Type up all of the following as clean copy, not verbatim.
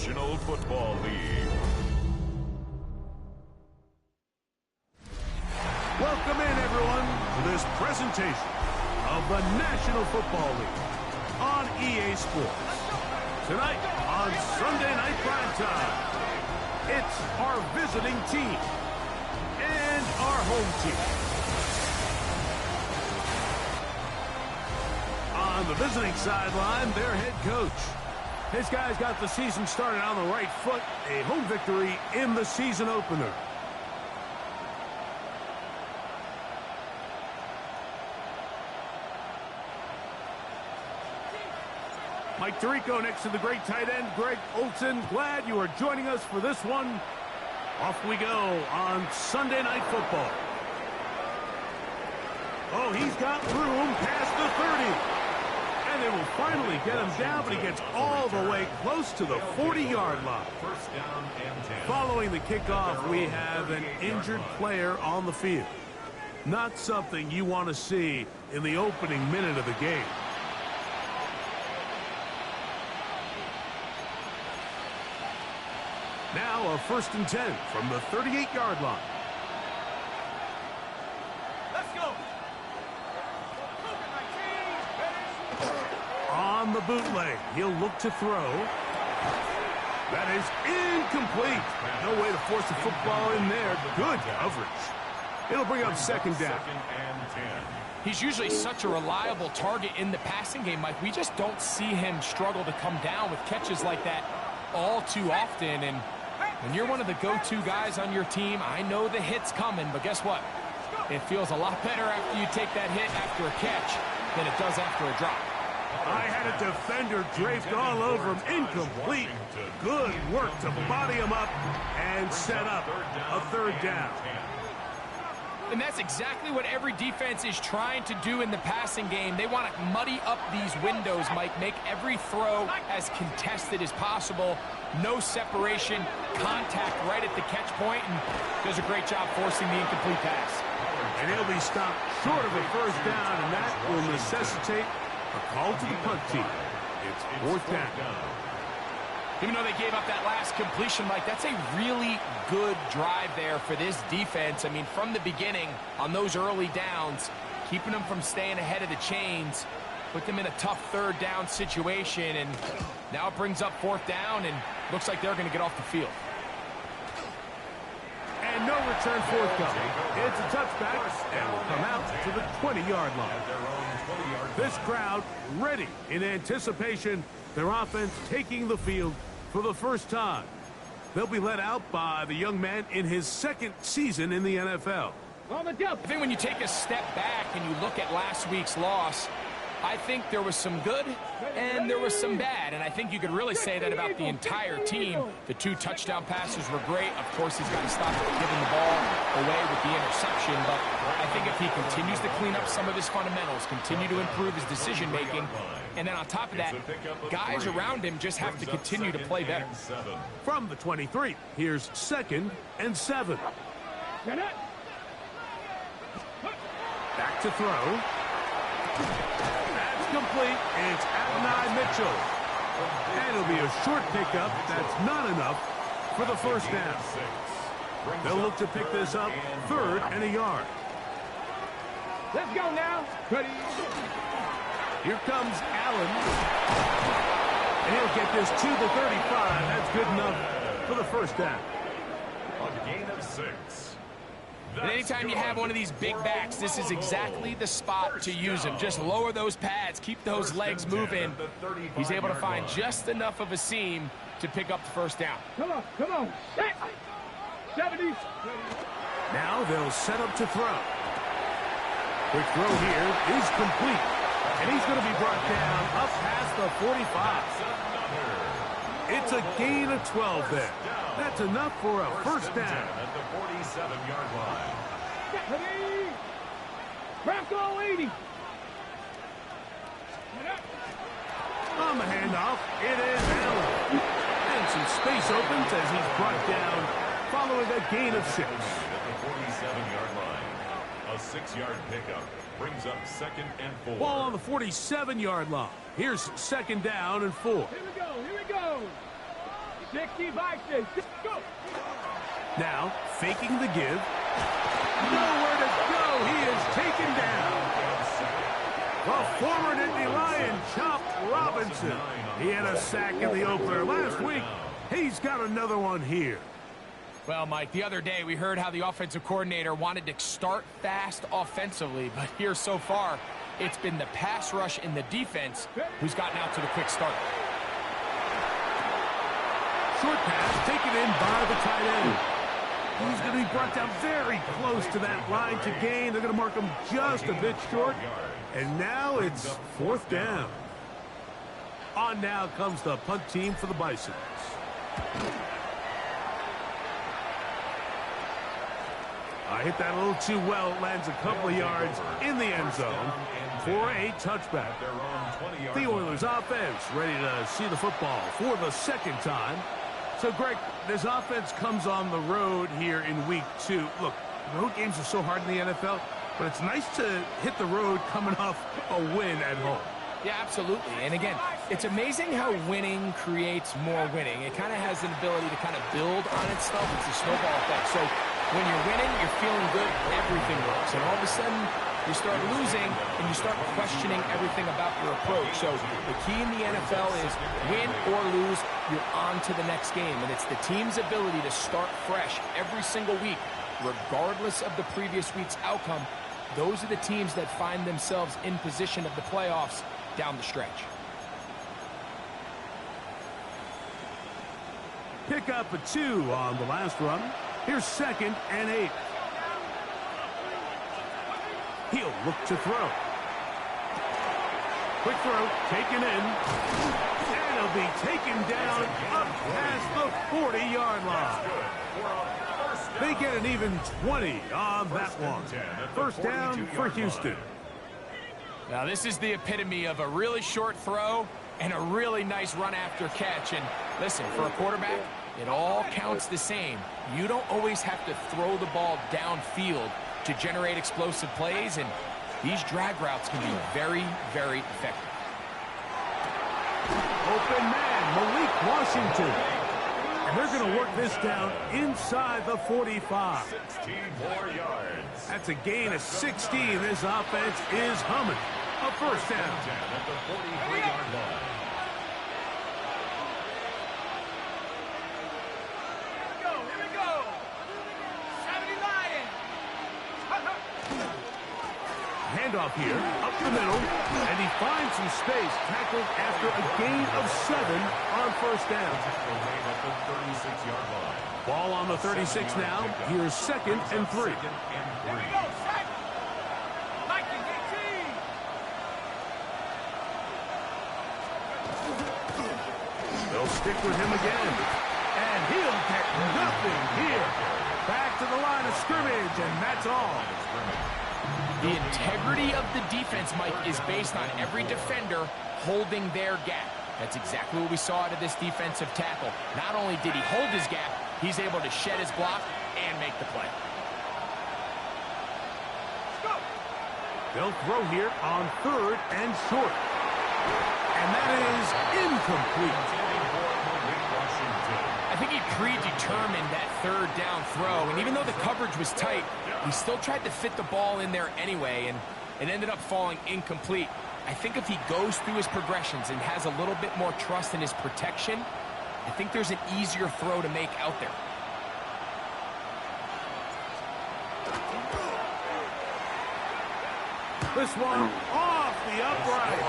National Football League. Welcome in, everyone, to this presentation of the National Football League on EA Sports. Tonight on Sunday Night Prime Time, it's our visiting team and our home team. On the visiting sideline, their head coach. This guy's got the season started on the right foot. A home victory in the season opener. Mike Tirico next to the great tight end, Greg Olson. Glad you are joining us for this one. Off we go on Sunday Night Football. Oh, he's got room past the 30. And they will finally get him down, but he gets all the way close to the 40-yard line. First down and 10. Following the kickoff, we have an injured player on the field. Not something you want to see in the opening minute of the game. Now a 1st and 10 from the 38-yard line. Let's go. On the bootleg, he'll look to throw. That is incomplete. No way to force the football in there. Good coverage. It'll bring up 2nd down. Second and 10. He's usually such a reliable target in the passing game, Mike. We just don't see him struggle to come down with catches like that all too often. And when you're one of the go-to guys on your team, I know the hit's coming, but guess what? It feels a lot better after you take that hit after a catch than it does after a drop. I had a defender draped all over him. Incomplete. Good work to body him up and set up a 3rd down. And that's exactly what every defense is trying to do in the passing game. They want to muddy up these windows, Mike, make every throw as contested as possible. No separation, contact right at the catch point, and does a great job forcing the incomplete pass. And he'll be stopped short of a 1st down, and that will necessitate a call to the punt team. It's 4th down. Even though they gave up that last completion, Mike, that's a really good drive there for this defense. I mean, from the beginning, on those early downs, keeping them from staying ahead of the chains, put them in a tough 3rd down situation, and now it brings up 4th down, and looks like they're going to get off the field. And no return forthcoming. It's a touchback, and will come out to the 20-yard line. This crowd ready in anticipation. Their offense taking the field for the first time. They'll be led out by the young man in his 2nd season in the NFL. I think when you take a step back and you look at last week's loss, I think there was some good and there was some bad. And I think you could really say that about the entire team. The 2 touchdown passes were great. Of course, he's got to stop giving the ball away with the interception. But I think if he continues to clean up some of his fundamentals, continue to improve his decision-making, and then on top of that, guys around him just have to continue to play better. From the 23, here's 2nd and 7. Back to throw. That's complete. It's Adonai Mitchell. And it'll be a short pickup. That's not enough for the 1st down. They'll look to pick this up 3rd and a yard. Let's go now. Ready. Here comes Allen. And he'll get this to the 35. That's good enough for the 1st down. A gain of 6. And anytime you have one of these big backs, this is exactly the spot to use him. Just lower those pads, keep those legs moving. He's able to find just enough of a seam to pick up the 1st down. Come on, come on. 70s. Now they'll set up to throw. Quick throw here is complete. And he's going to be brought down up past the 45. It's a gain of 12 there. That's enough for a 1st down. At the 47-yard line. Ready. Bronco 80. On the handoff, it is Allen. And some space opens as he's brought down following a gain of 6. At the 47-yard line. A 6-yard pickup brings up 2nd and 4. Ball on the 47-yard line. Here's 2nd down and 4. Here we go, here we go. 60 Vikings. Go. Now, faking the give. Nowhere to go. He is taken down. The former Nittany Lion, Chop Robinson. He had a sack in the opener last week. He's got another one here. Well, Mike, the other day we heard how the offensive coordinator wanted to start fast offensively, but here so far, it's been the pass rush in the defense who's gotten out to the quick start. Short pass taken in by the tight end. He's going to be brought down very close to that line to gain. They're going to mark him just a bit short. And now it's 4th down. On now comes the punt team for the Bisons. I hit that a little too well. Lands a couple of yards in the end zone for a touchback. The Oilers offense ready to see the football for the second time. So, Greg, this offense comes on the road here in week 2. Look, road games are so hard in the NFL, but it's nice to hit the road coming off a win at home. Yeah, absolutely. And again, it's amazing how winning creates more winning. It kind of has an ability to kind of build on itself. It's a snowball effect. So when you're winning, you're feeling good, everything works. And all of a sudden, you start losing, and you start questioning everything about your approach. So the key in the NFL is win or lose, you're on to the next game. And it's the team's ability to start fresh every single week, regardless of the previous week's outcome. Those are the teams that find themselves in position of the playoffs down the stretch. Pick up a 2 on the last run. Here's 2nd and 8. He'll look to throw. Quick throw, taken in. And he'll be taken down up past the 40-yard line. They get an even 20 on that one. 1st down for Houston. Now, this is the epitome of a really short throw and a really nice run after catch. And listen, for a quarterback, it all counts the same. You don't always have to throw the ball downfield to generate explosive plays, and these drag routes can be very, very effective. Open man, Malik Washington. And they're going to work this down inside the 45. 16 more yards. That's a gain of 16. This offense is humming. A 1st down. At the 43-yard line. Here we go. 70 Lions. Handoff here, up the middle, and he finds some space, tackled after a gain of 7 on 1st down. At the 36-yard line. Ball on the 36 now. Here's 2nd and 3. They'll stick with him again. And he'll get nothing here. Back to the line of scrimmage, and that's all. The integrity of the defense, Mike, is based on every defender holding their gap. That's exactly what we saw out of this defensive tackle. Not only did he hold his gap, he's able to shed his block and make the play. They'll throw here on 3rd and short. And that is incomplete. I think he predetermined that 3rd down throw, and even though the coverage was tight, he still tried to fit the ball in there anyway, and it ended up falling incomplete. I think if he goes through his progressions and has a little bit more trust in his protection, I think there's an easier throw to make out there. This one off the upright.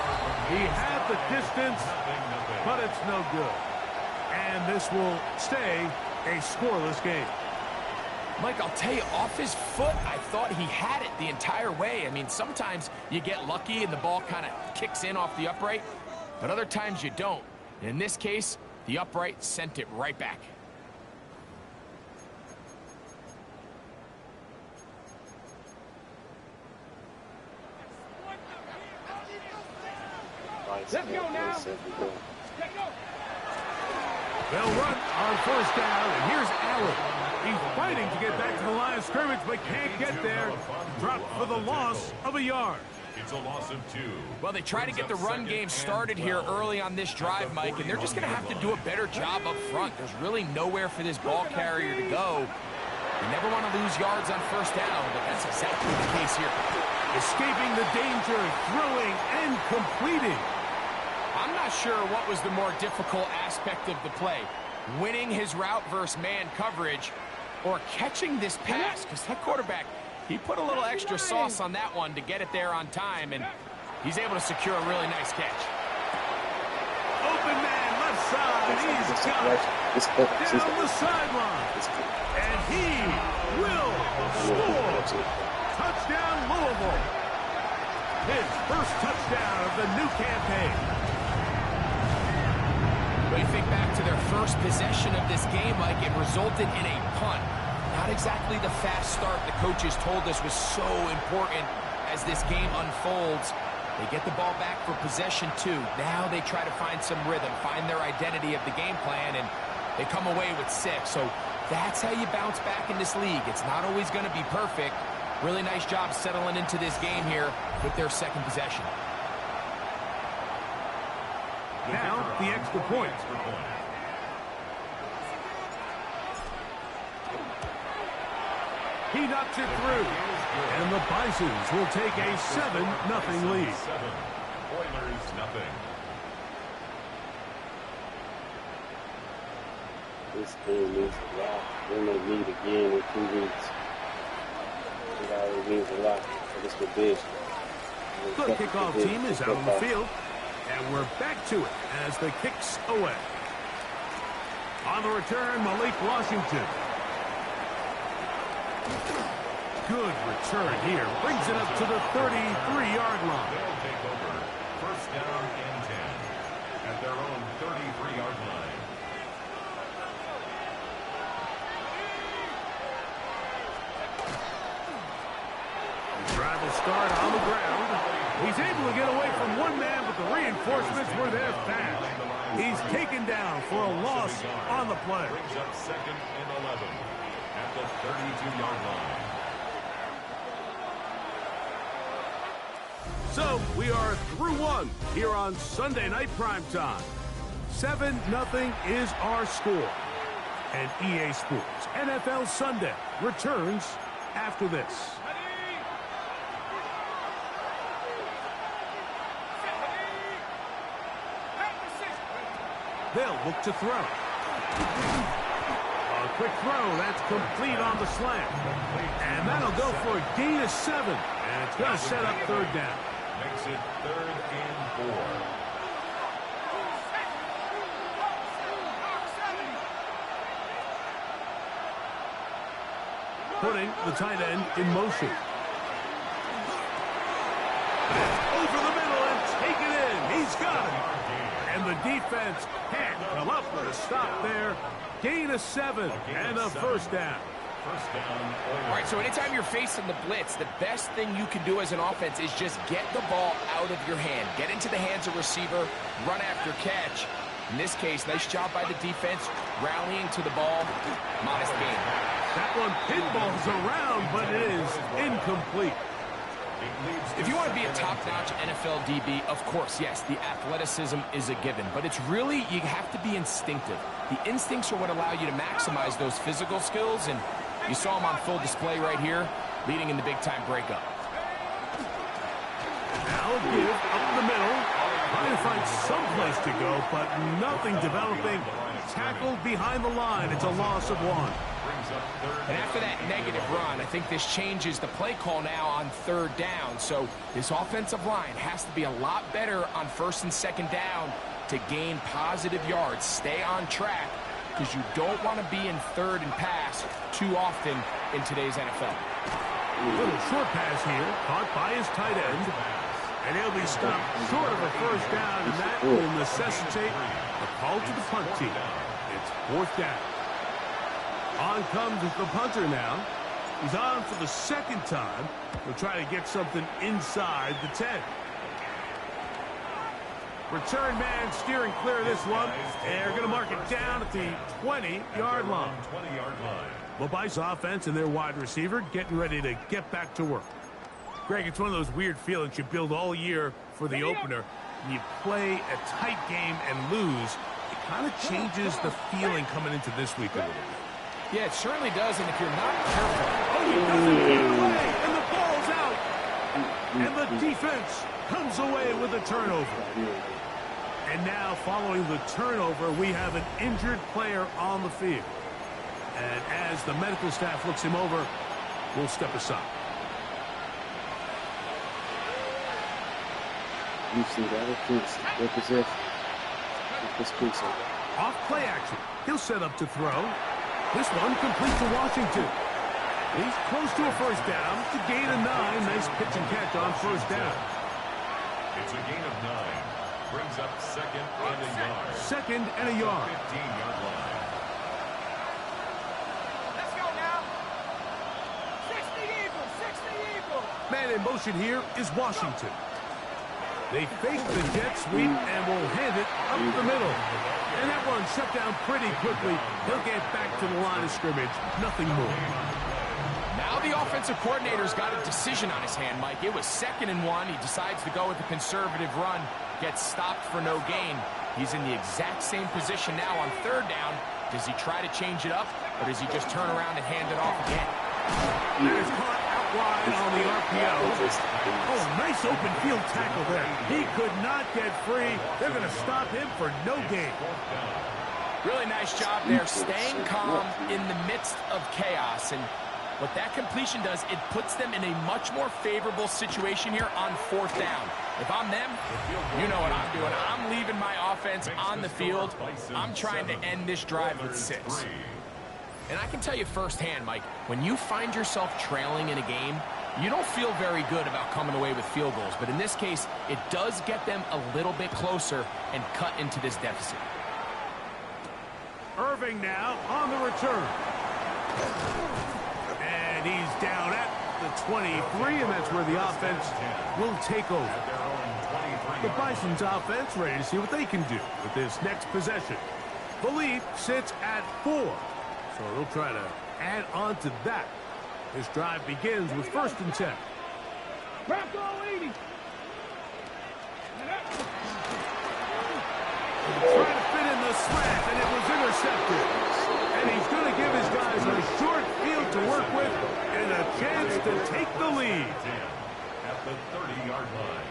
He had the distance, but it's no good. And this will stay a scoreless game. Mike, I'll tell you, off his foot, I thought he had it the entire way. I mean, sometimes you get lucky and the ball kind of kicks in off the upright, but other times you don't. In this case, the upright sent it right back. Let's go now. They'll run on 1st down, and here's Allen. He's fighting to get back to the line of scrimmage, but can't get there. Dropped for the loss of a yard. It's a loss of 2. Well, they try to get the run game started here early on this drive, Mike, and they're just going to have to do a better job up front. There's really nowhere for this ball carrier to go. You never want to lose yards on first down, but that's exactly the case here. Escaping the danger, throwing, and completing. I'm not sure what was the more difficult aspect of the play. Winning his route versus man coverage or catching this pass, because that quarterback, he put a little extra sauce on that one to get it there on time, and he's able to secure a really nice catch. Open man, left side, he's got it. Down the sideline. And he will score. Touchdown, Louisville. His first touchdown of the new campaign. When you think back to their first possession of this game, Mike, it resulted in a punt. Not exactly the fast start the coaches told us was so important as this game unfolds. They get the ball back for possession 2. Now they try to find some rhythm, find their identity of the game plan, and they come away with 6. So that's how you bounce back in this league. It's not always going to be perfect. Really nice job settling into this game here with their second possession. Now the extra point. He knocks it through. And the Bisons will take a 7-0 lead. Oilers 0. This game means a lot. When they meet again in 2 weeks, it always means a lot for this division. The kickoff team is out on the field, and we're back to it as the kick's away. On the return, Malik Washington. Good return here. Brings it up to the 33-yard line. They'll take over. First down and 10 at their own 33-yard line. Drive will start on the ground. He's able to get away from one man, but the reinforcements were there fast. He's taken down for a loss on the play. Brings up 2nd and 11 at the 32-yard line. So we are through 1 here on Sunday Night Primetime. 7-0 is our score. And EA Sports NFL Sunday returns after this. They'll look to throw. A quick throw. That's complete on the slant. And that'll go for a gain of 7. And it's going to set up 3rd down. Makes it 3rd and 4. Putting the tight end in motion. Over the middle and take it in. He's got it. And the defense can't come up with a stop there. Gain of 7 and a 1st down. All right, so anytime you're facing the blitz, the best thing you can do as an offense is just get the ball out of your hand. Get into the hands of receiver, run after catch. In this case, nice job by the defense, rallying to the ball. Modest gain. That one pinballs around, but it is incomplete. If you want to be a top-notch NFL DB, of course, yes, the athleticism is a given. But it's really, you have to be instinctive. The instincts are what allow you to maximize those physical skills, and you saw him on full display right here, leading in the big-time breakup. Now a give up the middle. Trying to find some place to go, but nothing developing. Tackled behind the line. It's a loss of 1. And after that negative run, I think this changes the play call now on 3rd down. So this offensive line has to be a lot better on 1st and 2nd down to gain positive yards. Stay on track, because you don't want to be in 3rd and pass too often in today's NFL. Little short pass here, caught by his tight end. And he'll be stopped short of a 1st down, and that will necessitate a call to the punt team. It's 4th down. On comes the punter now. He's on for the 2nd time. He'll try to get something inside the 10. Return man steering clear of this one. They're going to mark it down at the 20-yard line. The Bice offense and their wide receiver getting ready to get back to work. Greg, it's one of those weird feelings you build all year for the opener, and you play a tight game and lose. It kind of changes the feeling coming into this week a little bit. Yeah, it certainly does, and if you're not careful... Oh, he doesn't get away, and the ball's out. And the defense comes away with a turnover. And now, following the turnover, we have an injured player on the field. And as the medical staff looks him over, we'll step aside. You see that? Good possession. Off play action. He'll set up to throw. This one complete to Washington. He's close to a first down. It's a gain of 9. Nice pitch and catch on first down. It's a gain of 9. Brings up second and a yard. Second and a yard. 15-yard line. Let's go now. 60 Eagles, 60 Eagles. Man in motion here is Washington. They fake the jet sweep and will hand it up the middle. And that one shut down pretty quickly. He'll get back to the line of scrimmage. Nothing more. Now the offensive coordinator's got a decision on his hand, Mike. It was 2nd and 1. He decides to go with a conservative run. Gets stopped for no gain. He's in the exact same position now on 3rd down. Does he try to change it up, or does he just turn around and hand it off again? There's caught out wide on the RPO. Oh, nice open field tackle there. He could not get free. They're going to stop him for no gain. Really nice job there, staying calm in the midst of chaos. And what that completion does, it puts them in a much more favorable situation here on 4th down. If I'm them, you know what I'm doing. I'm leaving my offense on the field. I'm trying to end this drive with 6. And I can tell you firsthand, Mike, when you find yourself trailing in a game, you don't feel very good about coming away with field goals. But in this case, it does get them a little bit closer and cut into this deficit. Irving now on the return. And he's down at the 23, and that's where the offense will take over. The Bison's offense ready to see what they can do with this next possession. The lead sits at 4. So they'll try to add on to that. This drive begins with 1st and 10. Bronco 80. Trying to fit in the slant, and it was intercepted. And he's going to give his guys a short field to work with and a chance to take the lead. At the 30-yard line.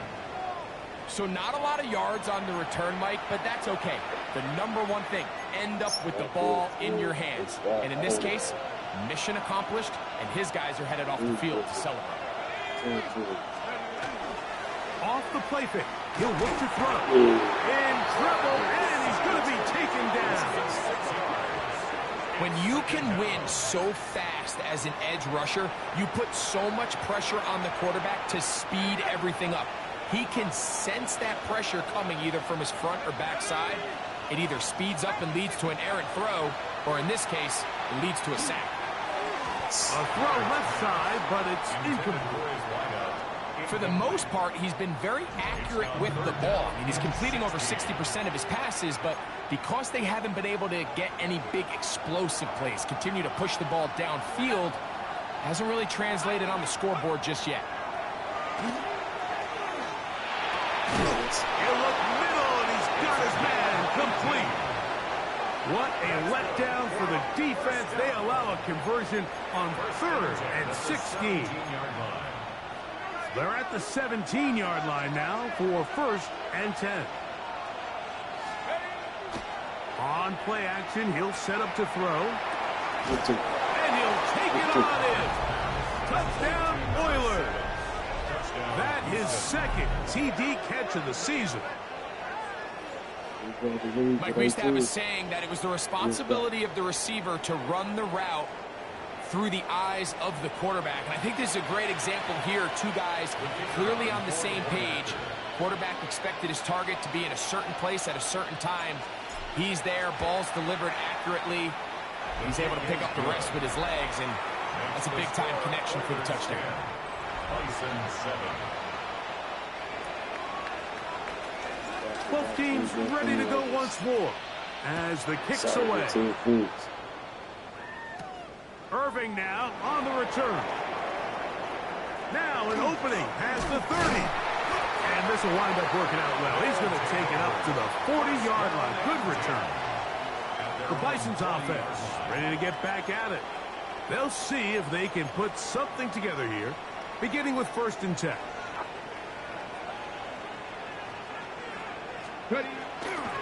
So not a lot of yards on the return, Mike, but that's okay. The number one thing, end up with the ball in your hands. And in this case, mission accomplished, and his guys are headed off the field to celebrate. Off the play fake. He'll look to throw. In trouble, and he's going to be taken down. When you can win so fast as an edge rusher, you put so much pressure on the quarterback to speed everything up. He can sense that pressure coming either from his front or back side. It either speeds up and leads to an errant throw, or in this case, it leads to a sack. A throw left side, but it's incomplete. For the most part, he's been very accurate with the ball. I mean, he's completing over 60% of his passes, but because they haven't been able to get any big explosive plays, continue to push the ball downfield, hasn't really translated on the scoreboard just yet. He'll look middle, and he's got his man complete. What a letdown for the defense. They allow a conversion on 3rd and 16. They're at the 17-yard line now for 1st and 10. On play action, he'll set up to throw. And he'll take it on in. Touchdown, Oilers. That his 2nd TD catch of the season. Mike, we used to have a saying that it was the responsibility of the receiver to run the route through the eyes of the quarterback. And I think this is a great example here. 2 guys clearly on the same page. Quarterback expected his target to be in a certain place at a certain time. He's there, ball's delivered accurately. He's able to pick up the rest with his legs, and that's a big-time connection for the touchdown. Both teams ready to go once more as the kick's away. Irving now on the return. Now an opening past the 30. And this will wind up working out well. He's going to take it up to the 40-yard line. Good return. The Bison's offense ready to get back at it. They'll see if they can put something together here, beginning with 1st and 10.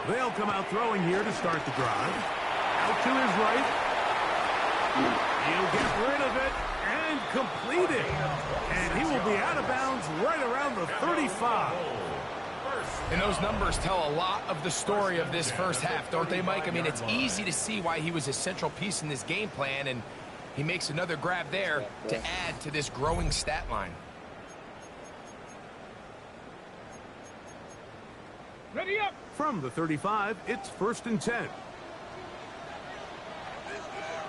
They'll come out throwing here to start the drive. Out to his right. He'll get rid of it and complete it. And he will be out of bounds right around the 35. And those numbers tell a lot of the story of this first half, don't they, Mike? I mean, it's easy to see why he was a central piece in this game plan, and he makes another grab there to add to this growing stat line. Ready up. From the 35, it's 1st and 10.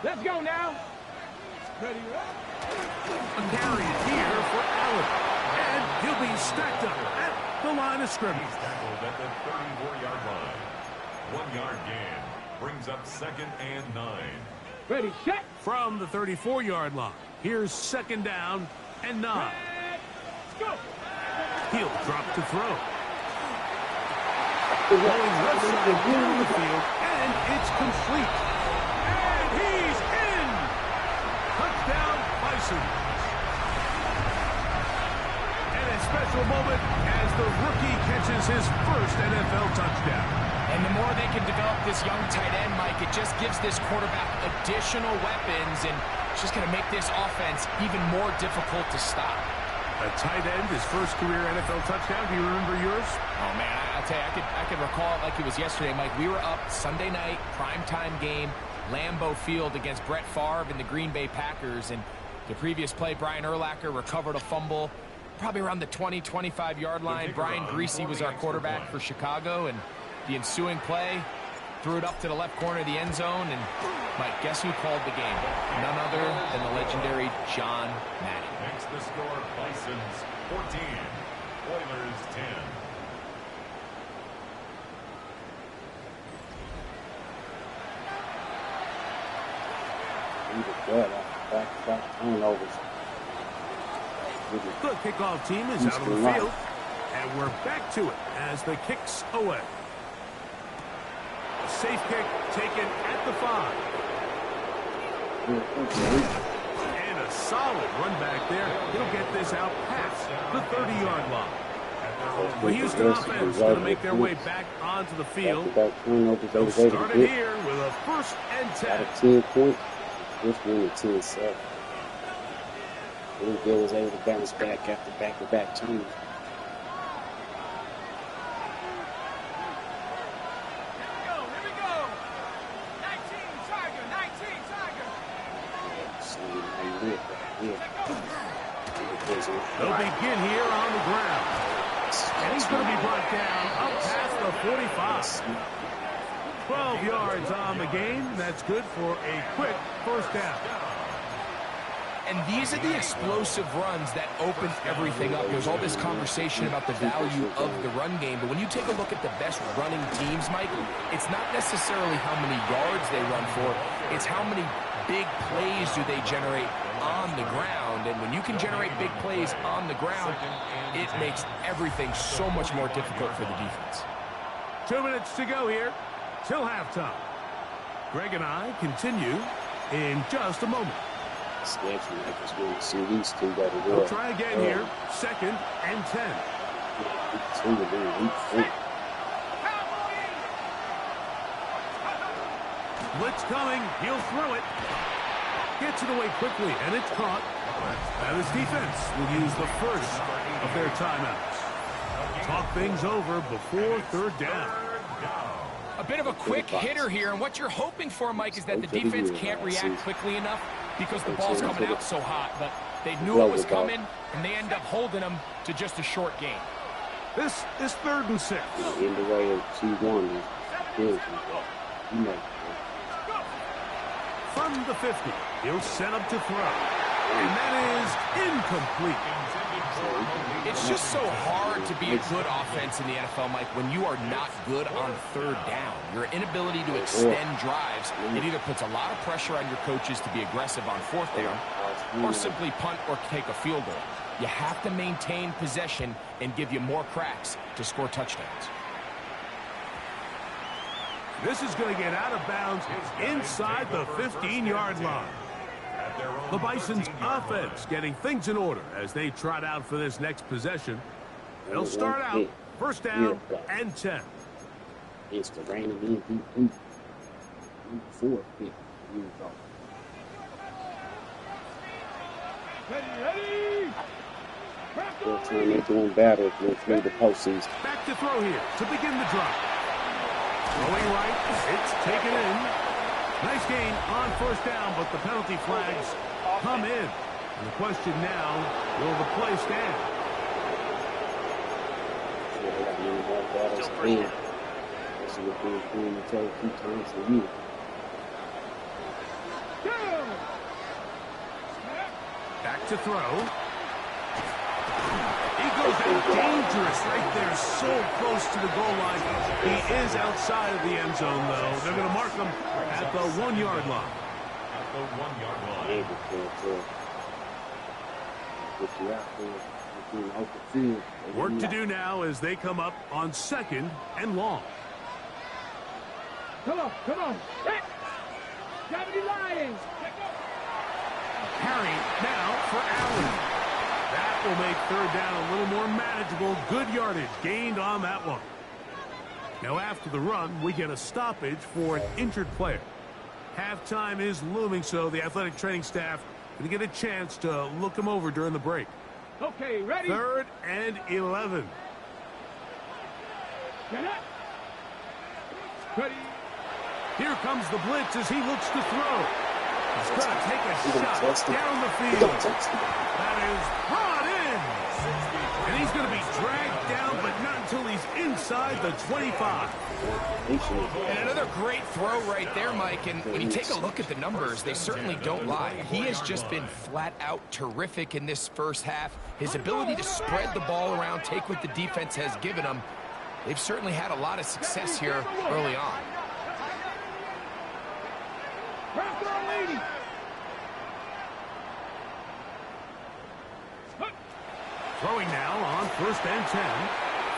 Let's go now. Ready up. A carry here for Allen. And he'll be stacked up at the line of scrimmage. He's tackled at the 34-yard line. 1 yard gain brings up 2nd and 9. Ready, set. From the 34-yard line, here's 2nd down and 9. Let's go. He'll drop to throw. Going left side down the field, and it's complete. And he's in! Touchdown, Bison. And a special moment as the rookie catches his first NFL touchdown. And the more they can develop this young tight end, Mike, it just gives this quarterback additional weapons, and it's just going to make this offense even more difficult to stop. A tight end, his first career NFL touchdown. Do you remember yours? Oh, man, I'll tell you, I could recall it like it was yesterday, Mike. We were up Sunday night, primetime game, Lambeau Field against Brett Favre and the Green Bay Packers. And the previous play, Brian Urlacher recovered a fumble probably around the 20, 25-yard line. Brian Greasy was our quarterback for Chicago, and the ensuing play, threw it up to the left corner of the end zone. And, Mike, guess who called the game? None other than the legendary John Madden. Makes the score Bison's 14, Oilers 10. The kickoff team is out of the field, and we're back to it as the kick's away. A safe kick taken at the 5. And a solid run back there. He'll get this out past the 30-yard line. The Houston offense going to make their way back onto the field. They'll start it here with a 1st and 10. Out of 10 points, this one is 10-7. Louisville was able to bounce back after back-to-back turnovers. Here we go. 19, Tiger, 19, Tiger. They'll begin here on the ground. And he's going to be brought down up past the 45. 12 yards on the game. That's good for a quick 1st down. And these are the explosive runs that open everything up. There's all this conversation about the value of the run game, but when you take a look at the best running teams, Mike, it's not necessarily how many yards they run for, it's how many big plays do they generate on the ground. And when you can generate big plays on the ground, it makes everything so much more difficult for the defense. 2 minutes to go here till halftime. Greg and I continue in just a moment. Schedule, I just want to see these two that are We'll try again here. 2nd and 10. Blitz coming. He'll throw it. Gets it away quickly, and it's caught. Now this defense will use the first of their timeouts. Talk things over before 3rd down. A bit of a quick hitter here, and what you're hoping for, Mike, is that the defense can't react quickly enough because the ball's coming out so hot. But they knew it was coming, and they end up holding them to just a short game. This is 3rd and 6. In the way of 2-1. From the 50, he'll set up to throw. And that is incomplete. It's just so hard to be a good offense in the NFL, Mike, when you are not good on 3rd down. Your inability to extend drives, it either puts a lot of pressure on your coaches to be aggressive on 4th down or simply punt or take a field goal. You have to maintain possession and give you more cracks to score touchdowns. This is going to get out of bounds inside the 15-yard line. The Bison's offense getting things in order as they trot out for this next possession. They'll start out first down and 10. It's the rain MVP. 4 pick. Ready! They're trying to doing battle through the postseason. Back to throw here to begin the drive. Throwing right, it's taken in. Nice gain on first down, but the penalty flags come in. And the question now, will the play stand? Sure, they got many more battles in. This is what they're doing each other 2 times a year. Back to throw. He goes out dangerous right there, so close to the goal line. He is outside of the end zone, though. They're going to mark him at the 1-yard line. At the 1-yard line. Able to get you out there between the open field. Work to do now as they come up on 2nd and long. Come on, come on. Hey! Gravity Lions! Carry now for Allen. That will make third down a little more manageable. Good yardage gained on that one. Now after the run, we get a stoppage for an injured player. Halftime is looming, so the athletic training staff going to get a chance to look him over during the break. Okay, ready? 3rd and 11. Get up. Ready? Here comes the blitz as he looks to throw. He's going to take a shot down the field. That is brought in. And he's going to be dragged down, but not until he's inside the 25. And another great throw right there, Mike. And when you take a look at the numbers, they certainly don't lie. He has just been flat out terrific in this first half. His ability to spread the ball around, take what the defense has given him. They've certainly had a lot of success here early on. Throwing now on 1st and 10.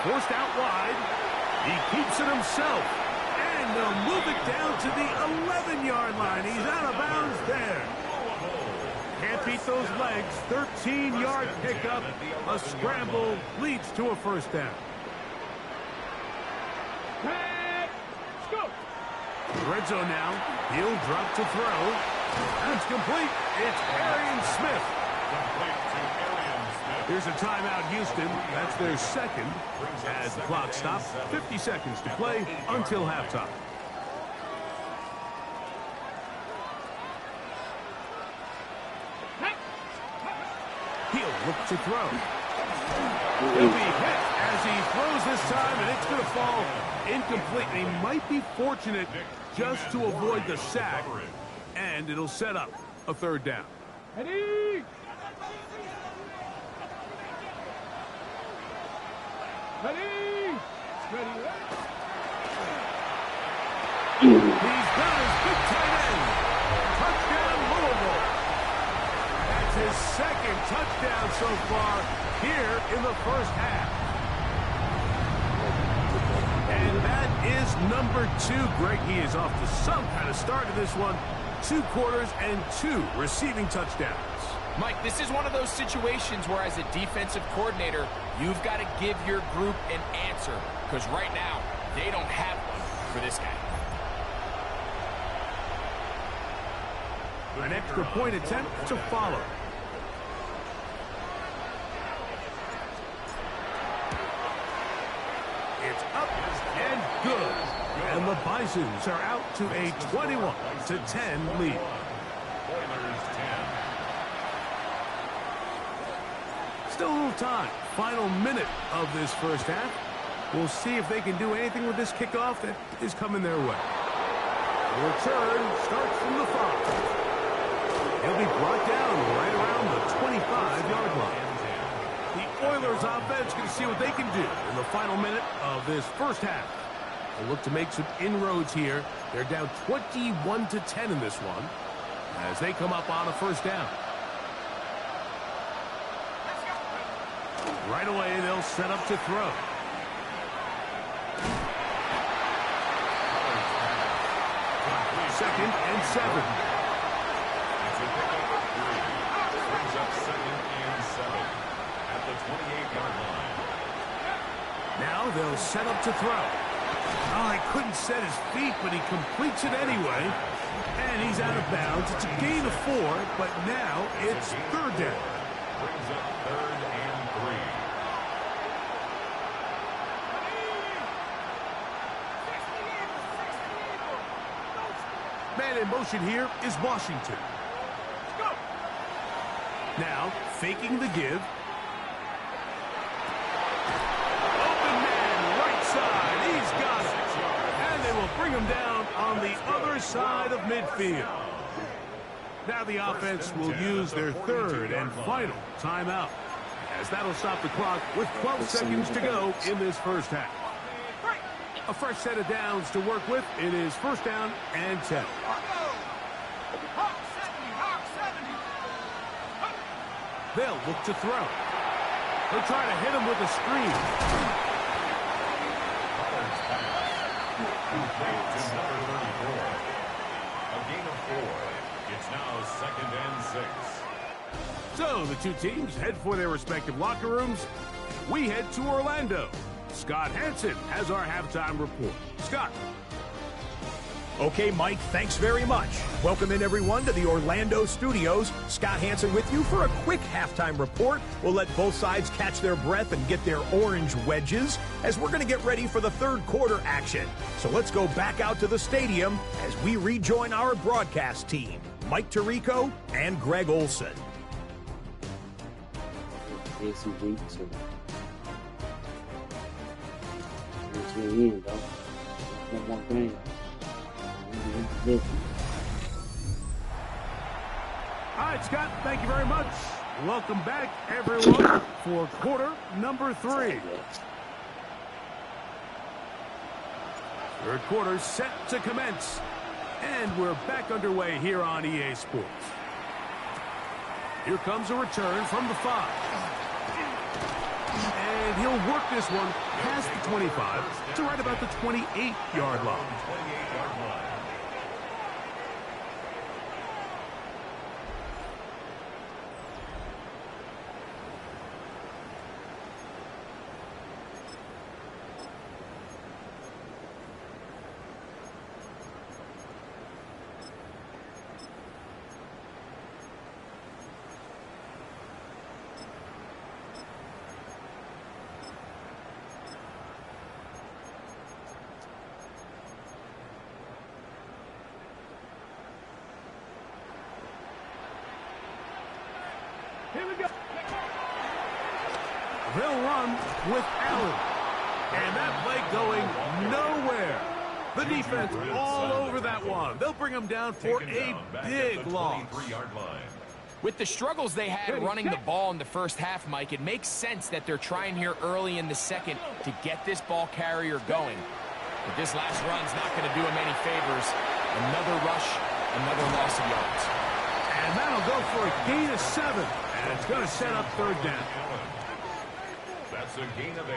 Forced out wide. He keeps it himself. And they'll move it down to the 11-yard line. He's out of bounds there. Can't beat those legs. 13-yard pickup. A scramble leads to a first down. Red zone now. He'll drop to throw. It's complete. It's Arian Smith. Here's a timeout, Houston. That's their 2nd. As the clock stops, 50 seconds to play until halftime. He'll look to throw. He'll be hit as he throws this time, and it's going to fall incomplete. He might be fortunate just to avoid the sack, and it'll set up a 3rd down. Ready? Ready? Ready? He's got his big tight end. Touchdown, Louisville. That's his 2nd touchdown so far here in the first half. And that is number 2. Greg, he is off to some kind of start in this one. 2 quarters and 2 receiving touchdowns. Mike, this is one of those situations where as a defensive coordinator, you've got to give your group an answer. Because right now, they don't have one for this guy. An extra point attempt to follow. It's up and good. And the Bisons are out to a 21-10 lead. Still a little time. Final minute of this first half. We'll see if they can do anything with this kickoff that is coming their way. The return starts from the 5. He'll be brought down right around the 25-yard line. The Oilers offense going to see what they can do in the final minute of this first half. They'll look to make some inroads here. They're down 21-10 in this one as they come up on a first down. Right away, they'll set up to throw. Second and 7. It's a pickup of 3. Brings up second and 7 at the 28-yard line. Now they'll set up to throw. Oh, he couldn't set his feet, but he completes it anyway. And he's out of bounds. It's a gain of 4, but now it's third down. Brings up third and 3. Man in motion here is Washington. Now, faking the give. Open man, right side. He's got it. And they will bring him down on the other side of midfield. Now the offense will use their third and final timeout, as that'll stop the clock with 12 seconds to go in this first half. A fresh set of downs to work with. It is first down and 10. They'll look to throw. They'll try to hit him with a screen. To number 34. A gain of 4. It's now second and 6. So the two teams head for their respective locker rooms. We head to Orlando. Scott Hansen has our halftime report. Scott. Okay, Mike, thanks very much. Welcome in, everyone, to the Orlando studios. Scott Hansen with you for a quick halftime report. We'll let both sides catch their breath and get their orange wedges as we're going to get ready for the third quarter action. So let's go back out to the stadium as we rejoin our broadcast team, Mike Tirico and Greg Olson. One more thing. All right, Scott, thank you very much. Welcome back, everyone, for quarter number 3. Third quarter set to commence, and we're back underway here on EA Sports. Here comes a return from the 5. And he'll work this one past the 25 to right about the 28-yard line. Here we go. They'll run with Allen. And that play going nowhere. The defense all over that one. They'll bring them down for a big loss. With the struggles they had running the ball in the first half, Mike, it makes sense that they're trying here early in the second to get this ball carrier going. But this last run's not going to do him any favors. Another rush, another loss of yards. And that'll go for a gain of 7. And it's going to set up third down. That's a gain of 8.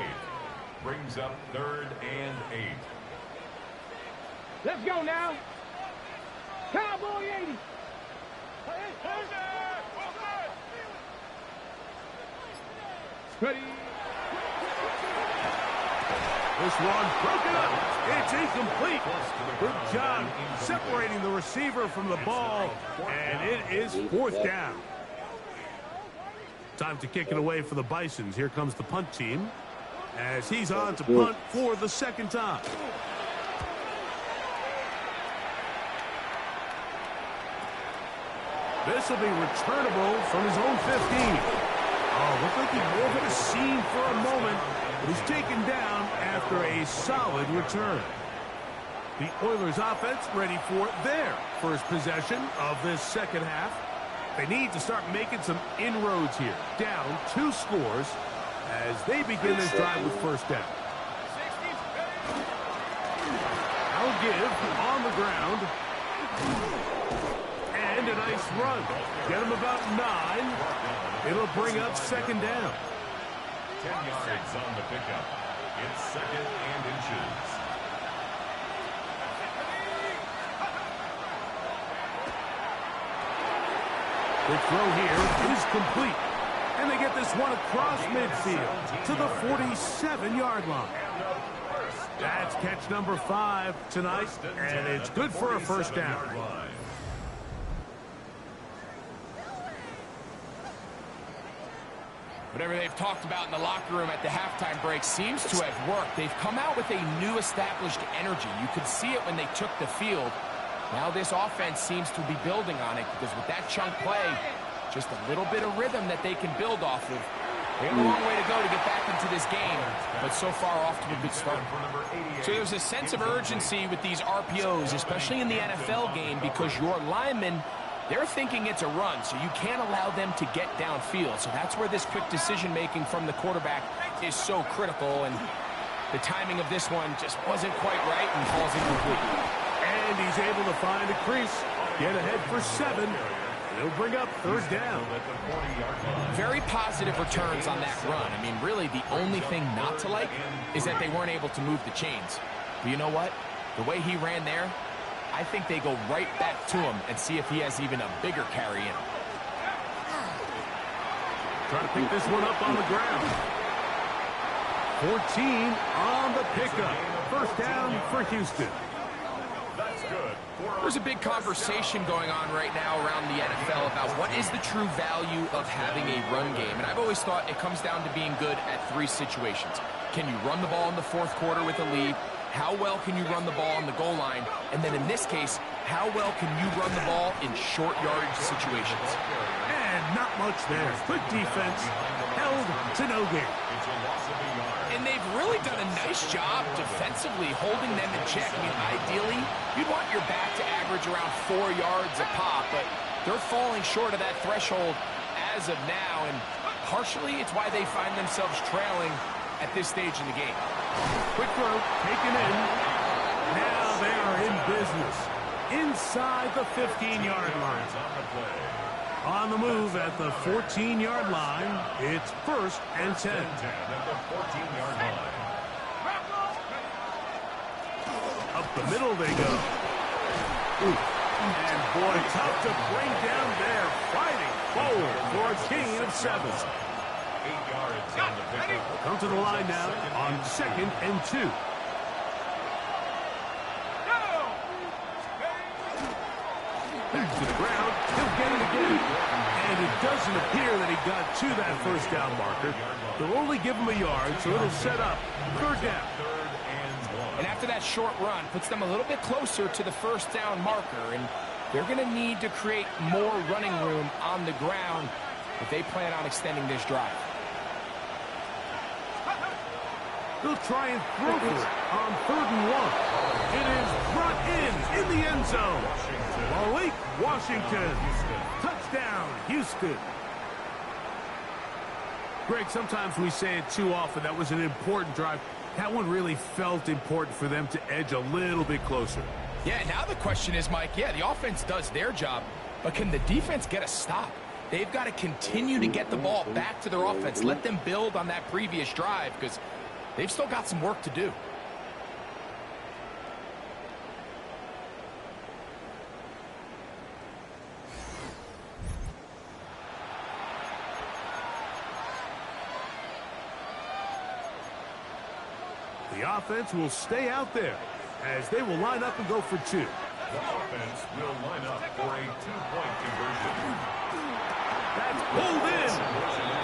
Brings up third and 8. Let's go now. Cowboy 80. Ready. This one broken up. It's incomplete. Good job separating the receiver from the ball. And it is fourth down. Time to kick it away for the Bisons. Here comes the punt team as he's on to punt for the second time. This will be returnable from his own 15. Oh, looked like he over the seam for a moment, but he's taken down after a solid return. The Oilers offense ready for their first possession of this second half. They need to start making some inroads here. Down 2 scores as they begin this drive with first down. I'll give on the ground. And a nice run. Get him about 9. It'll bring up second down. 10 yards on the pickup. It's 2nd and inches. The throw here is complete. And they get this one across midfield to the 47-yard line. That's catch number 5 tonight, and it's good for a first down. Whatever they've talked about in the locker room at the halftime break seems to have worked. They've come out with a new established energy. You could see it when they took the field. Now this offense seems to be building on it because with that chunk play, just a little bit of rhythm that they can build off of. They have a long way to go to get back into this game, but so far off to a good start. So there's a sense of urgency with these RPOs, especially in the NFL game, because your linemen, they're thinking it's a run, so you can't allow them to get downfield. So that's where this quick decision-making from the quarterback is so critical, and the timing of this one just wasn't quite right and falls incomplete. And he's able to find a crease, get ahead for 7. He'll bring up 3rd down. Very positive returns on that run. I mean, really, the only thing not to like is that they weren't able to move the chains. But you know what? The way he ran there, I think they go right back to him and see if he has even a bigger carry in. Trying to pick this one up on the ground. 14 on the pickup. First down for Houston. That's good. There's a big conversation going on right now around the NFL about what is the true value of having a run game. And I've always thought it comes down to being good at 3 situations. Can you run the ball in the 4th quarter with a lead? How well can you run the ball on the goal line? And then in this case, how well can you run the ball in short yardage situations? And not much there. Good defense. Held to no gain. And they've really done a nice job defensively holding them in check. I mean, ideally, you'd want your back to average around 4 yards a pop, but they're falling short of that threshold as of now, and partially it's why they find themselves trailing at this stage in the game. Quick throw, taken in. Now they are in business. Inside the 15-yard line. On the move at the 14-yard line, it's 1st and 10. At the 14-yard line. Up the middle they go. And boy, tough to bring down there. Fighting forward for a gain of 7. 8 yards on the pickup. Come to the line now on 2nd and 2. Back to the ground. He'll get it again. And it doesn't appear that he got to that first down marker. They'll only give him a yard, so it'll set up 3rd down. And after that short run, puts them a little bit closer to the first down marker. And they're going to need to create more running room on the ground if they plan on extending this drive. They'll try and throw for it on 3rd and 1. It is brought in the end zone. Malik Washington. Touchdown, Houston. Greg, sometimes we say it too often. That was an important drive. That one really felt important for them to edge a little bit closer. Yeah, now the question is, Mike, yeah, the offense does their job, but can the defense get a stop? They've got to continue to get the ball back to their offense. Let them build on that previous drive because they've still got some work to do. The offense will stay out there as they will line up and go for 2. The offense will line up for a 2-point conversion. That's pulled in,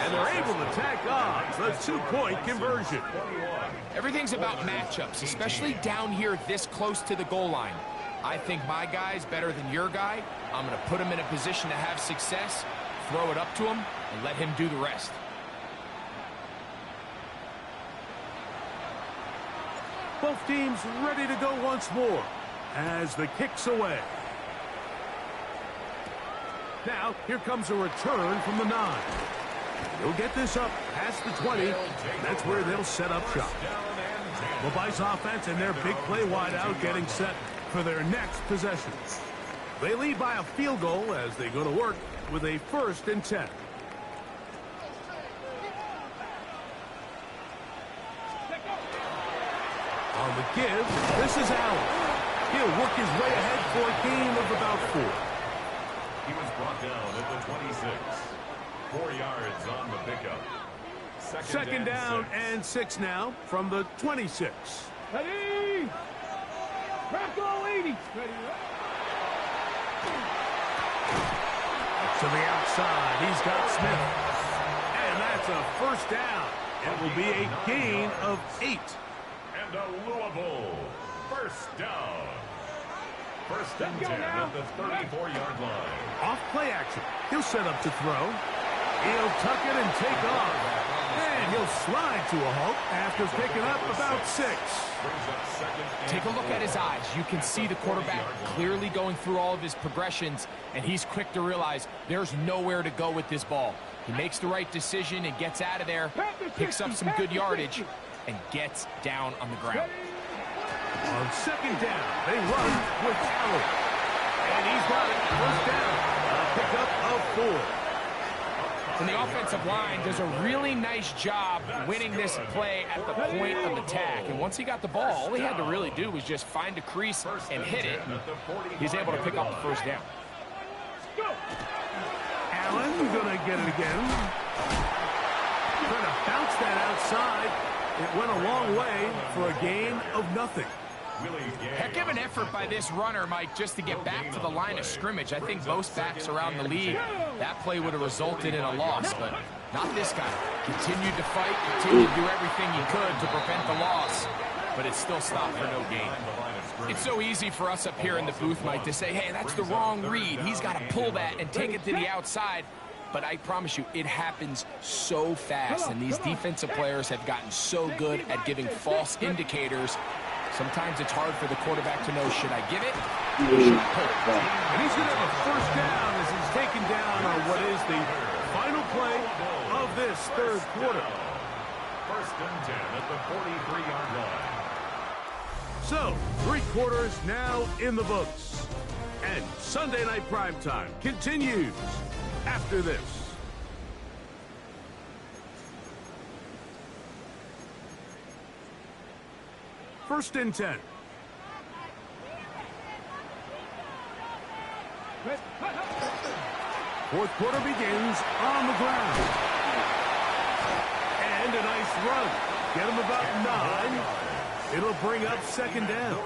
and they're able to tack on the 2-point conversion. Everything's about matchups, especially down here this close to the goal line. I think my guy's better than your guy. I'm going to put him in a position to have success, throw it up to him, and let him do the rest. Both teams ready to go once more as the kick's away. Now, here comes a return from the 9. He'll get this up past the 20. That's where they'll set up shop. Mobile's offense and their big play wideout getting set for their next possession. They lead by a field goal as they go to work with a 1st and 10. On the give, this is Allen. He'll work his way ahead for a gain of about 4. He was brought down at the 26. 4 yards on the pickup. Second down and 6 now from the 26. Ready? Rocco 80. Ready? To the outside, he's got Smith. And that's a first down. It will be a gain of 8. And a Louisville first down. First and 10 at the 34-yard line. Off play action. He'll set up to throw. He'll tuck it and take off. And he'll slide to a halt after picking up about 6. Take a look at his eyes. You can see the quarterback clearly going through all of his progressions, and he's quick to realize there's nowhere to go with this ball. He makes the right decision and gets out of there, picks up some good yardage, and gets down on the ground. On second down, they run with Allen. And he's got it. First down. A pickup of 4. And the offensive line does a really nice job winning this play at the point of attack. And once he got the ball, all he had to really do was just find a crease and hit it. He's able to pick up the first down. Allen going to get it again. Trying to bounce that outside. It went a long way for a gain of nothing. Heck of an effort by this runner, Mike, just to get back to the line of scrimmage. I think most backs around the league, that play would have resulted in a loss, but not this guy. Continued to fight, continued to do everything he could to prevent the loss, but it still stopped for no gain. It's so easy for us up here in the booth, Mike, to say, hey, that's the wrong read. He's got to pull that and take it to the outside. But I promise you, it happens so fast, and these defensive players have gotten so good at giving false indicators. Sometimes it's hard for the quarterback to know, should I give it or should I pull it? And he's going to have a first down as he's taken down on what is the final play of this third quarter. First and 10 at the 43-yard line. So, 3 quarters now in the books. And Sunday Night Primetime continues after this. First and 10. Fourth quarter begins on the ground. And a nice run. Get him about 9. It'll bring up second down.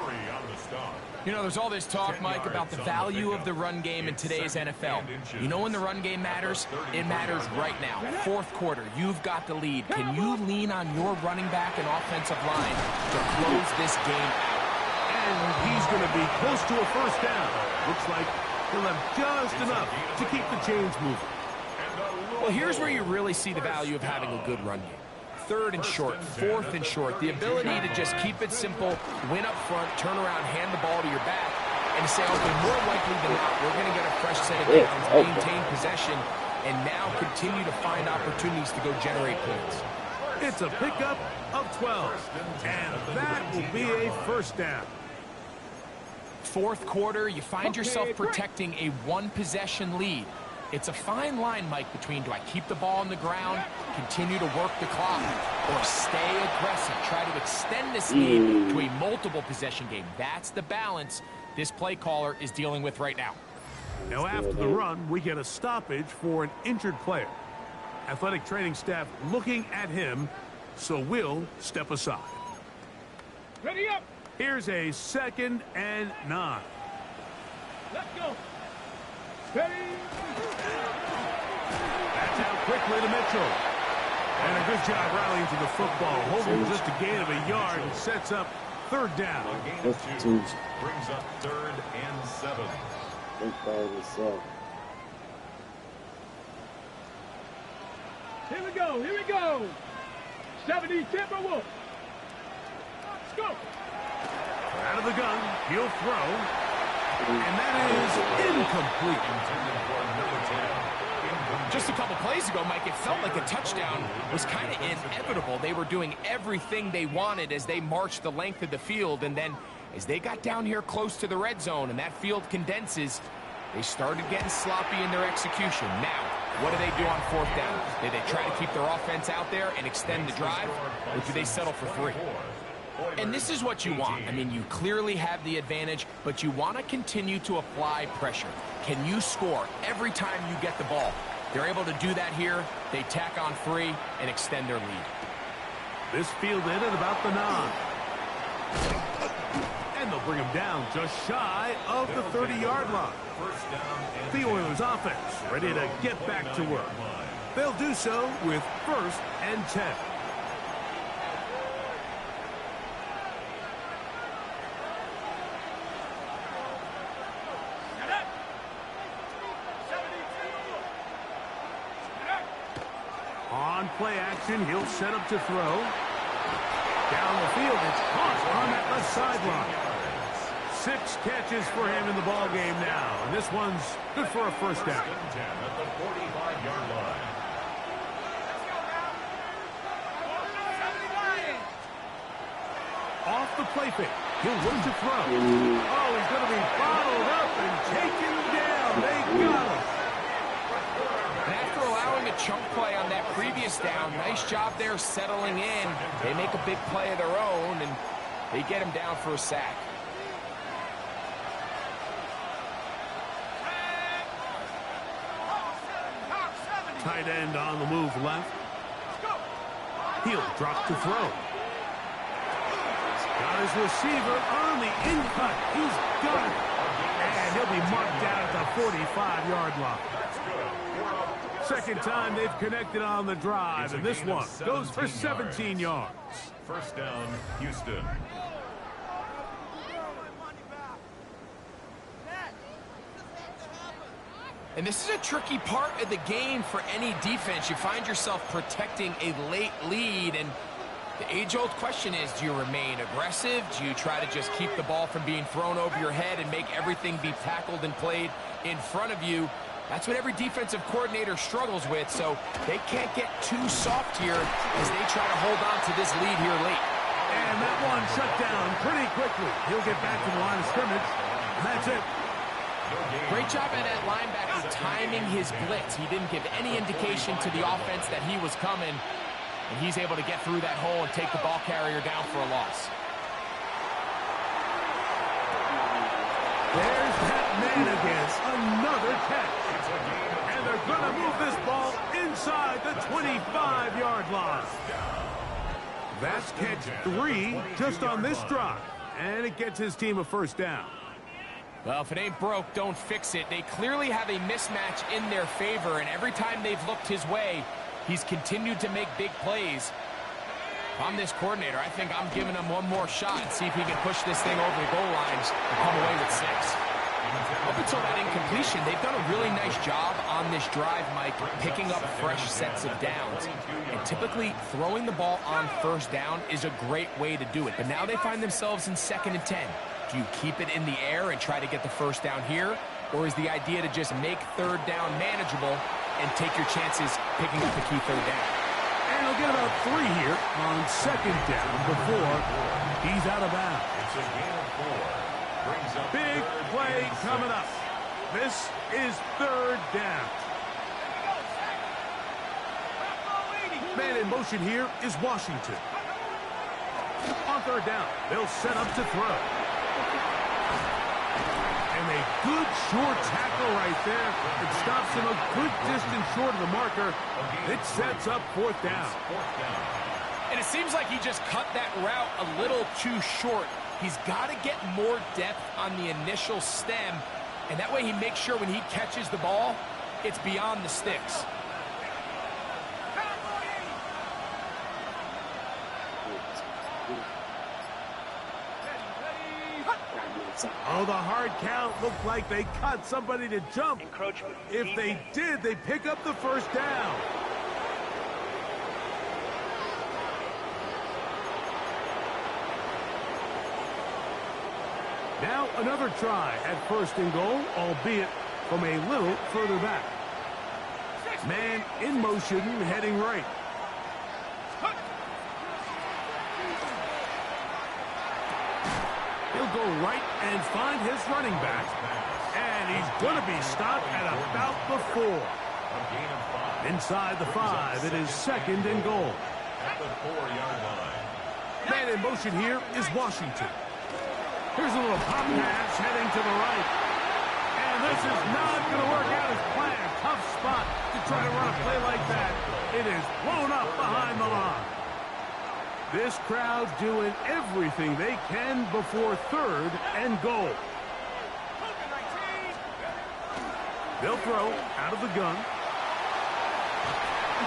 You know, there's all this talk, Mike, about the value of the run game in today's NFL. You know when the run game matters? It matters right now. Fourth quarter, you've got the lead. Can you lean on your running back and offensive line to close this game out? And he's going to be close to a first down. Looks like he'll have just enough to keep the chains moving. Well, here's where you really see the value of having a good run game. Third and short, fourth and short, the ability to just keep it simple, win up front, turn around, hand the ball to your back, and say, okay, more likely than not, we're going to get a fresh set of downs, maintain possession, and now continue to find opportunities to go generate points. It's a pickup of 12, and that will be a first down. Fourth quarter, you find yourself protecting a one-possession lead. It's a fine line, Mike, between do I keep the ball on the ground, continue to work the clock, or stay aggressive, try to extend this lead to a multiple possession game. That's the balance this play caller is dealing with right now. Now after the run, we get a stoppage for an injured player. Athletic training staff looking at him, so we'll step aside. Ready up. Here's a 2nd and 9. Let's go. Ready. That's out quickly to Mitchell. And a good job rallying to the football. Holding just a gain of a yard and sets up third down. A gain of 2 brings up 3rd and 7. Here we go. Here we go. 70 Timberwolves. Let's go. Out of the gun, he'll throw. And that is incomplete. Just a couple plays ago, Mike, it felt like a touchdown was kind of inevitable. They were doing everything they wanted as they marched the length of the field, and then as they got down here close to the red zone and that field condenses, they started getting sloppy in their execution. Now, what do they do on fourth down? Do they try to keep their offense out there and extend the drive, or do they settle for 3? And this is what you want. I mean, you clearly have the advantage, but you want to continue to apply pressure. Can you score every time you get the ball? They're able to do that here. They tack on 3 and extend their lead. This fielded at about the 9. And they'll bring him down just shy of the 30-yard line. The Oilers offense ready to get back to work. They'll do so with 1st and 10. On play action, he'll set up to throw. Down the field, it's caught on that left sideline. 6 catches for him in the ball game now, and this one's good for a first down. At the 45-yard line. Off the play fake, he'll look to throw. Oh, he's going to be bottled up and taken down. They got him. And after allowing a chunk play on that previous down, nice job there settling in. They make a big play of their own, and they get him down for a sack. Tight end on the move left. He'll drop to throw. Got his receiver on the in-cut. He's got it. And he'll be marked down at the 45-yard line. Second time they've connected on the drive, and this one goes for 17 yards. First down, Houston. And this is a tricky part of the game for any defense. You find yourself protecting a late lead, and the age-old question is, do you remain aggressive? Do you try to just keep the ball from being thrown over your head and make everything be tackled and played in front of you? That's what every defensive coordinator struggles with, so they can't get too soft here as they try to hold on to this lead here late. And that one shut down pretty quickly. He'll get back to the line of scrimmage, and that's it. Great job at that linebacker timing his blitz. He didn't give any indication to the offense that he was coming, and he's able to get through that hole and take the ball carrier down for a loss. There's Pat Man again. Another catch. And they're going to move this ball inside the 25-yard line. That's catch 3 just on this drive. And it gets his team a first down. Well, if it ain't broke, don't fix it. They clearly have a mismatch in their favor, and every time they've looked his way, he's continued to make big plays. If I'm this coordinator, I think I'm giving him one more shot and see if he can push this thing over the goal lines and come away with 6. Up until that incompletion, they've done a really nice job on this drive, Mike, picking up fresh sets of downs. And typically, throwing the ball on first down is a great way to do it. But now they find themselves in 2nd and 10. Do you keep it in the air and try to get the first down here? Or is the idea to just make 3rd down manageable and take your chances picking up the key 3rd down? And he'll get about 3 here on 2nd down before he's out of bounds. It's a gain of 4. Brings up Big play coming up. This is 3rd down. Man in motion here is Washington. On 3rd down, they'll set up to throw. And a good short tackle right there. It stops him a good distance short of the marker. It sets up 4th down. And it seems like he just cut that route a little too short. He's got to get more depth on the initial stem, and that way he makes sure when he catches the ball, it's beyond the sticks. Oh, the hard count looked like they cut somebody to jump. If they did, they pick up the first down. Now another try at 1st and goal, albeit from a little further back. Man in motion, heading right. He'll go right and find his running back. And he's going to be stopped at about the 4. Inside the 5, it is 2nd and goal. At the 4-yard line. Man in motion here is Washington. Here's a little pop pass heading to the right. And this is not going to work out as planned. Tough spot to try to run a play like that. It is blown up behind the line. This crowd doing everything they can before 3rd and goal. They'll throw out of the gun.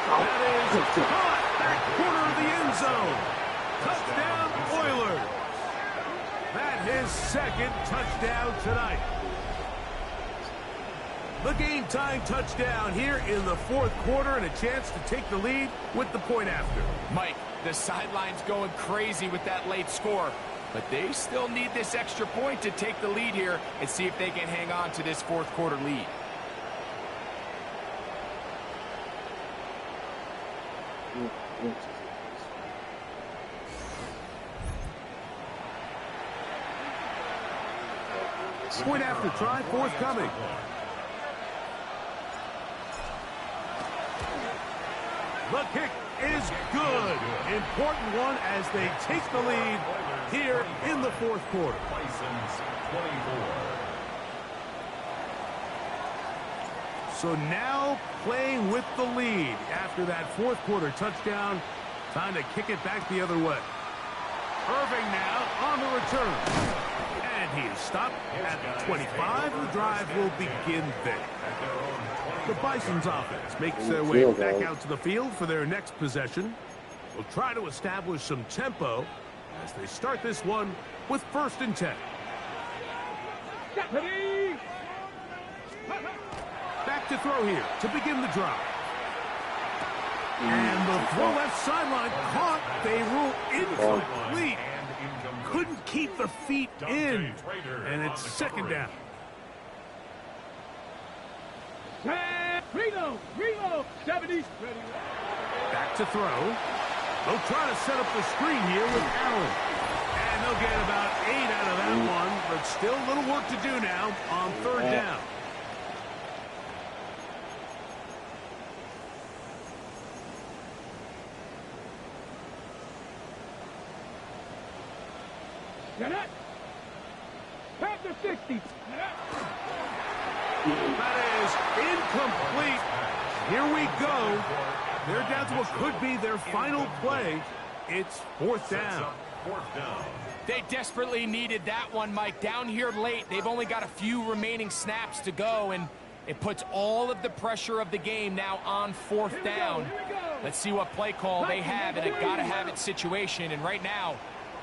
That is caught back corner of the end zone. Touchdown, Oilers. That his 2nd touchdown tonight. The game-tying touchdown here in the 4th quarter and a chance to take the lead with the point after. Mike, the sideline's going crazy with that late score, but they still need this extra point to take the lead here and see if they can hang on to this 4th quarter lead. Point after try forthcoming. The kick is good. Important one as they take the lead here in the 4th quarter. So now playing with the lead after that 4th quarter touchdown. Time to kick it back the other way. Irving now on the return. And he is stopped at the 25. The drive will begin there. The Bison's offense makes their way back out to the field for their next possession. Will try to establish some tempo as they start this one with 1st and 10. Back to throw here to begin the drive. And the throw left sideline caught. They rule incomplete. Couldn't keep the feet in. And it's 2nd down. Reload, 70s. Back to throw. They'll try to set up the screen here with Allen. And they'll get about 8 out of that one, but still a little work to do now on 3rd down. Pass the 60. That is incomplete. Here we go. They're down to what could be their final play. It's 4th down. They desperately needed that one, Mike. Down here late, they've only got a few remaining snaps to go, and it puts all of the pressure of the game now on 4th down. Let's see what play call they have in a gotta-have-it situation. And right now,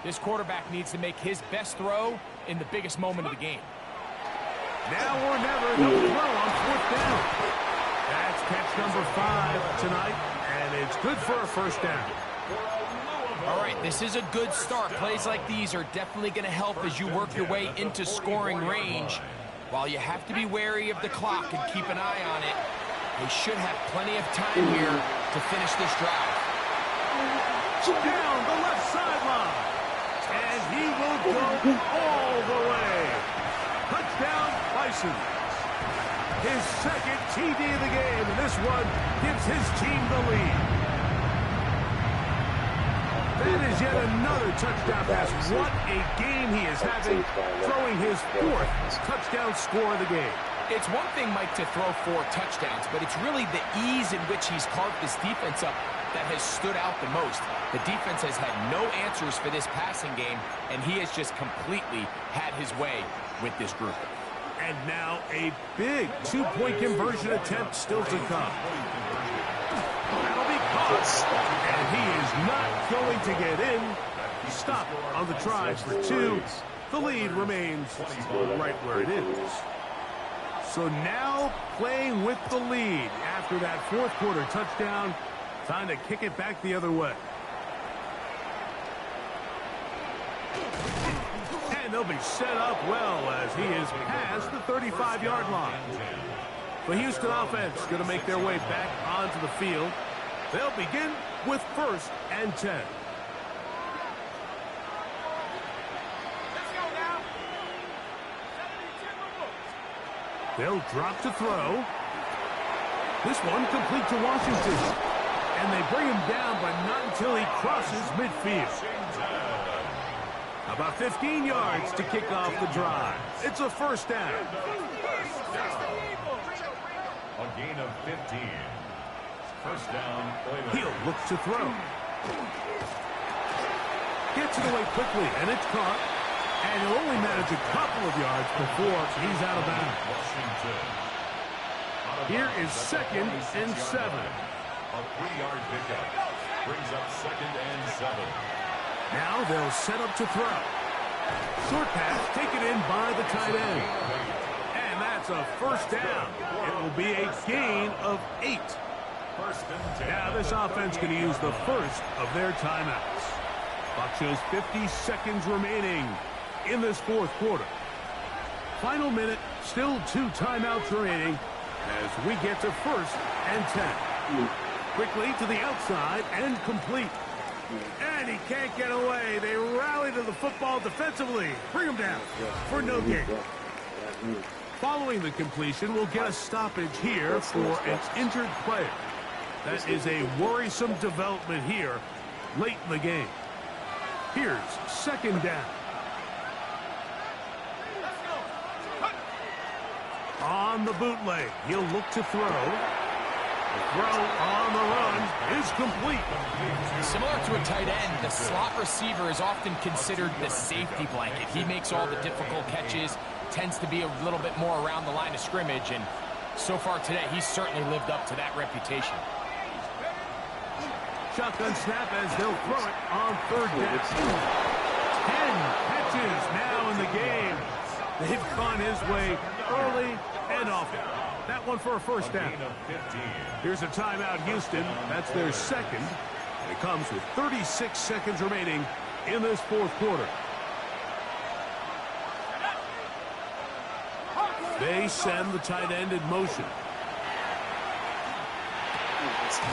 this quarterback needs to make his best throw in the biggest moment of the game. Now or never, they'll throw on 4th down. That's catch number 5 tonight, and it's good for a 1st down. All right, this is a good start. Plays like these are definitely going to help as you work your way into scoring range. While you have to be wary of the clock and keep an eye on it, they should have plenty of time here to finish this drive. Down the left sideline. And he will go all the way. Touchdown, Bison. His 2nd TD of the game, and this one gives his team the lead. That is yet another touchdown pass. What a game he is having, throwing his 4th touchdown score of the game. It's one thing, Mike, to throw 4 touchdowns, but it's really the ease in which he's carved this defense up that has stood out the most. The defense has had no answers for this passing game, and he has just completely had his way with this group. And now a big 2-point conversion attempt still to come. That'll be caught. And he is not going to get in. Stop on the try for 2. The lead remains right where it is. So now playing with the lead after that 4th quarter touchdown. Time to kick it back the other way. And they'll be set up well as he is past the 35-yard line. The Houston offense going to make their way back onto the field. They'll begin with 1st and 10. Let's go now. They'll drop to throw. This one complete to Washington. And they bring him down, but not until he crosses midfield. About 15 yards to kick off the drive. It's a first down. A gain of 15. First down, Oilers. He'll look to throw. Gets it away quickly, and it's caught. And he'll only manage a couple of yards before he's out of bounds. Washington. Here is 2nd and 7. A 3-yard pickup. Brings up 2nd and 7. Now they'll set up to throw. Short pass taken in by the tight end. And that's a first down. It will be a gain of 8. First and 10. Now this offense can use the first of their timeouts. Clock shows 50 seconds remaining in this fourth quarter. Final minute, still 2 timeouts remaining as we get to 1st and 10. Quickly to the outside and complete. And he can't get away. They rally to the football defensively. Bring him down for no gain. Following the completion, we'll get a stoppage here for an injured player. That is a worrisome development here late in the game. Here's 2nd down. On the bootleg, he'll look to throw. The throw on the run is complete. Similar to a tight end, the slot receiver is often considered the safety blanket. He makes all the difficult catches, tends to be a little bit more around the line of scrimmage, and so far today, he's certainly lived up to that reputation. Shotgun snap as they'll throw it on 3rd down. 10 catches now in the game. They've gone his way early and often. That one for a first down. Here's a timeout, Houston. That's their 2nd. And it comes with 36 seconds remaining in this fourth quarter. They send the tight end in motion.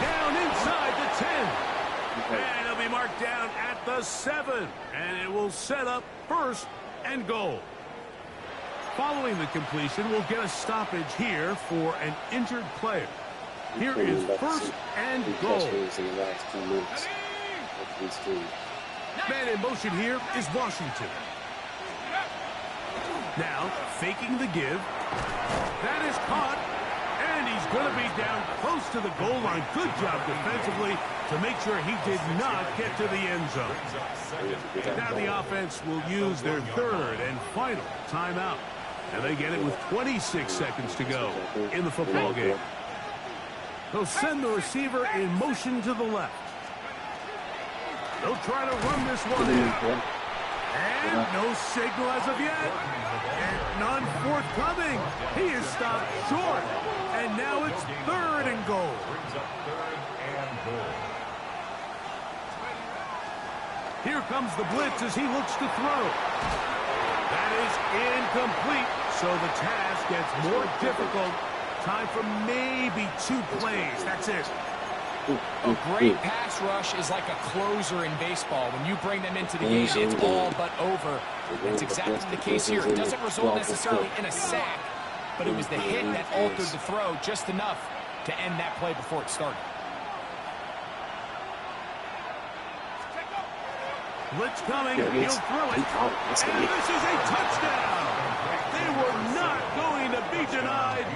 Down inside the 10. And it'll be marked down at the 7. And it will set up 1st and goal. Following the completion, we'll get a stoppage here for an injured player. Here is 1st and goal. Man in motion here is Washington. Now, faking the give. That is caught. And he's going to be down close to the goal line. Good job defensively to make sure he did not get to the end zone. Now the offense will use their 3rd and final timeout. And they get it with 26 seconds to go in the football game. They'll send the receiver in motion to the left. They'll try to run this one in. And no signal as of yet. And none forthcoming. He is stopped short. And now it's 3rd and goal. Here comes the blitz as he looks to throw. That is incomplete, so the task gets more difficult. Time for maybe 2 plays. That's it. A great pass rush is like a closer in baseball. When you bring them into the game, it's all but over. That's exactly the case here. It doesn't result necessarily in a sack, but it was the hit that altered the throw just enough to end that play before it started. Blitz coming, he'll throw it, and this is a touchdown! They were not going to be denied,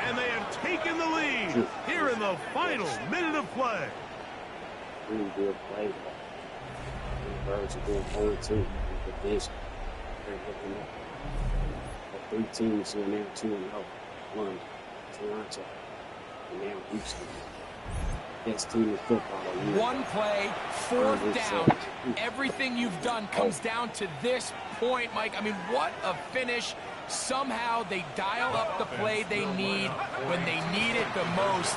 and they have taken the lead here in the final minute of play. Really good play. The Birds are doing forward too. The division. They're looking up. 3 teams who are now 2-0. One, Toronto, and now Houston. Best team in football. One play, 4th down. Everything you've done comes down to this point, Mike. I mean, what a finish. Somehow they dial up the play they need when they need it the most.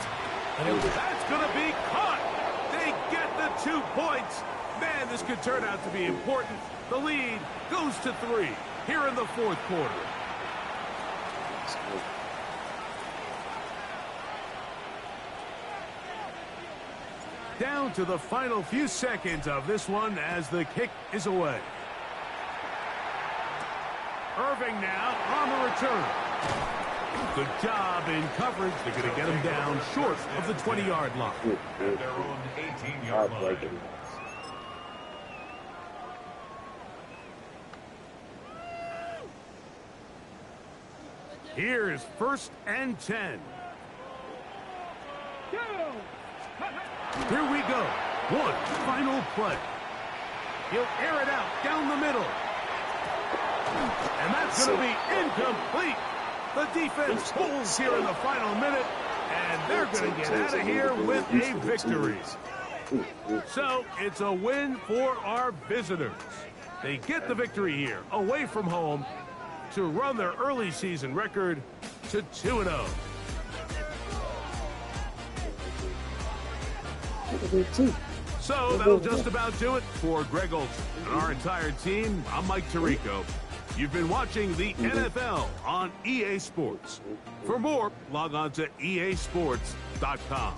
And that's going to be caught. They get the 2 points. Man, this could turn out to be important. The lead goes to 3 here in the fourth quarter. Down to the final few seconds of this one as the kick is away. Irving now on the return. Good job in coverage. They're going to get him down short of the 20-yard line. At their own 18-yard line. Here's 1st and 10. Here we go. One final play. He'll air it out down the middle. And that's going to be incomplete. The defense holds here in the final minute, and they're going to get out of here with a victory. So it's a win for our visitors. They get the victory here, away from home, to run their early season record to 2-0. So that'll just about do it for Greg Olson and our entire team. I'm Mike Tirico. You've been watching the NFL on EA Sports. For more, log on to easports.com.